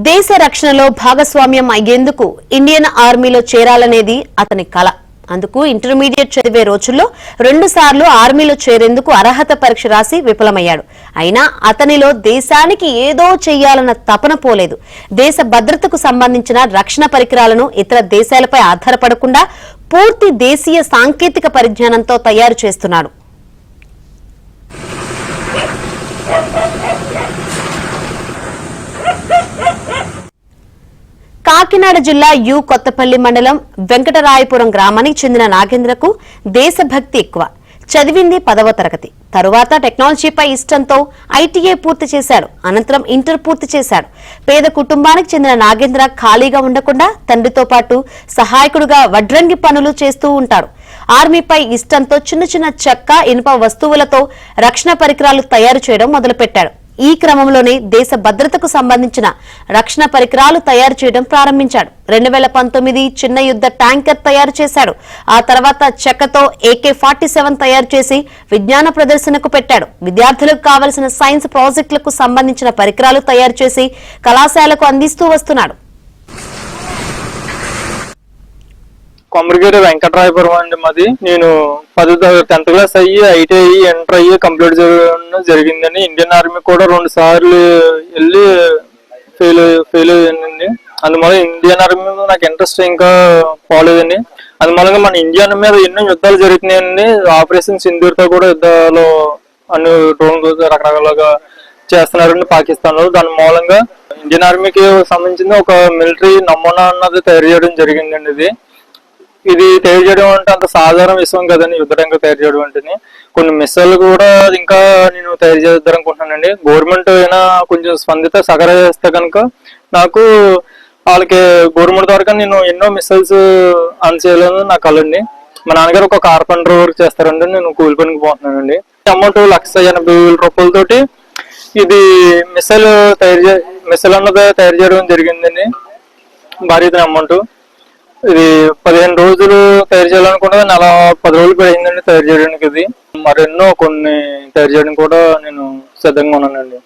దేశ రక్షణలో భాగస్వామ్యం అయ్యేందుకు ఇండియన్ ఆర్మీలో చేరాలనేది అతని కల. అందుకు ఇంటర్మీడియట్ చదివే రోజుల్లో 2 సార్లు ఆర్మీలో చేరేందుకు అర్హత పరీక్ష రాసి విఫలమయ్యాడు. అయినా అతనిలో దేశానికి ఏదో చెయ్యాలన్న తపన పోలేదు. దేశ భద్రతకు సంబంధించిన రక్షణ పరికరాలను ఇతర దేశాలపై ఆధారపడకుండా పూర్తి దేశీయ సాంకేతిక పరిజ్ఞానంతో తయారు చేస్తున్నాడు. కాకినాడ జిల్లా యు కొత్తపల్లి మండలం వెంకటరాయపురం గ్రామానికి చెందిన నాగేంద్రకు దేశభక్తి ఎక్కువ. చదివింది 10వ తరగతి. తరువాత టెక్నాలజీపై ఇష్టంతో ఐటీఐ పూర్తి చేశాడు. అనంతరం ఇంటర్ పూర్తి చేశాడు. పేద కుటుంబానికి చెందిన నాగేంద్ర ఖాళీగా ఉండకుండా తండ్రితో పాటు సహాయకుడుగా వడ్రంగి పనులు చేస్తూ ఉంటాడు. ఆర్మీపై ఇష్టంతో చిన్న చిన్న చెక్క, ఇనుప వస్తువులతో రక్షణ పరికరాలు తయారు చేయడం మొదలుపెట్టాడు. ఈ క్రమంలోనే దేశ భద్రతకు సంబంధించిన రక్షణ పరికరాలు తయారు చేయడం ప్రారంభించాడు. 2019 చిన్న యుద్ధ ట్యాంకర్ తయారు చేశాడు. ఆ తర్వాత చెక్కతో AK-47 తయారు చేసి విజ్ఞాన ప్రదర్శనకు పెట్టాడు. విద్యార్థులకు కావలసిన సైన్స్ ప్రాజెక్టులకు సంబంధించిన పరికరాలు తయారు చేసి కళాశాలకు అందిస్తూ వస్తున్నాడు. కొమరగిరి వెంకటరాయపురం అండి మాది. నేను 10th క్లాస్ అయ్యి ఐటీఐ ఎంటర్ అయ్యి కంప్లీట్ చేయడం జరిగిందండి. ఇండియన్ ఆర్మీ కూడా 2 సార్లు వెళ్ళి ఫెయిల్ అయ్యానండి. అందువల్ల ఇండియన్ ఆర్మీ మీద నాకు ఇంట్రెస్ట్ ఇంకా పోలేదండి. అందువల్ల మన ఇండియా మీద ఎన్నో యుద్ధాలు జరుగుతున్నాయండి. ఆపరేషన్ సింధూర్తో కూడా యుద్ధాలు అన్ని డ్రోన్ రకరకాలుగా చేస్తున్నారండి పాకిస్తాన్ లో. దాని మూలంగా ఇండియన్ ఆర్మీకి సంబంధించిన ఒక మిలిటరీ నమూనా అన్నది తయారు చేయడం జరిగిందండి. ఇది తయారు చేయడం అంటే అంత సాధారణ విషయం కదండి. యుద్ధ ట్యాంక్ తయారు చేయడం అంటే కొన్ని మిస్సైల్ కూడా ఇంకా నేను తయారు చేద్దాం అనుకుంటున్నానండి. గవర్నమెంట్ అయినా కొంచెం స్పందిత సహకారం చేస్తే కనుక నాకు వాళ్ళకి గవర్నమెంట్ ద్వారా నేను ఎన్నో మిస్సైల్స్ అందచేయాలని నా కలండి. మా నాన్నగారు ఒక కార్పెంటర్ వర్క్ చేస్తారండి. నేను కూలి పనికి పోతున్నానండి. అమౌంట్ 1,80,000 రూపాయలతోటి ఇది మిస్సైల్ అన్నది తయారు చేయడం జరిగిందండి. భారీ అమౌంట్. ఇది 15 రోజులు తయారు చేయాలనుకుంటే నెల 10 రోజులు పడిందండి తయారు చేయడానికి. ఇది మరెన్నో కొన్ని తయారు చేయడానికి కూడా నేను సిద్ధంగా ఉన్నానండి.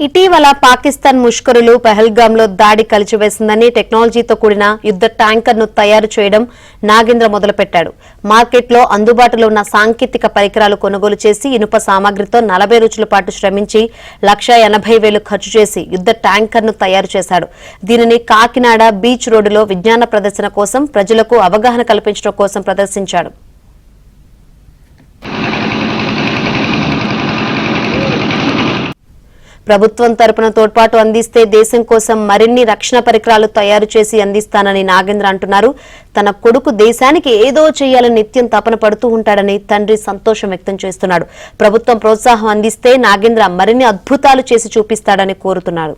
ఇటీవల పాకిస్తాన్ ముష్కరులు పహల్గామ్ లో దాడి కలిచివేసిందని టెక్నాలజీతో కూడిన యుద్ధ ట్యాంకర్ ను తయారు చేయడం నాగేంద్ర మొదలుపెట్టాడు. మార్కెట్లో అందుబాటులో ఉన్న సాంకేతిక పరికరాలు కొనుగోలు చేసి ఇనుప సామాగ్రితో 40 రోజుల పాటు శ్రమించి 1,80,000 ఖర్చు చేసి యుద్ధ ట్యాంకర్ ను తయారు చేశాడు. దీనిని కాకినాడ బీచ్ రోడ్డులో విజ్ఞాన ప్రదర్శన కోసం, ప్రజలకు అవగాహన కల్పించడం కోసం ప్రదర్శించాడు. ప్రభుత్వం తరపున తోడ్పాటు అందిస్తే దేశం కోసం మరిన్ని రక్షణ పరికరాలు తయారు చేసి అందిస్తానని నాగేంద్ర అంటున్నారు. తన కొడుకు దేశానికి ఏదో చేయాలని నిత్యం తపన పడుతూ ఉంటాడని తండ్రి సంతోషం వ్యక్తం చేస్తున్నాడు. ప్రభుత్వం ప్రోత్సాహం అందిస్తే నాగేంద్ర మరిన్ని అద్భుతాలు చేసి చూపిస్తాడని కోరుతున్నారు.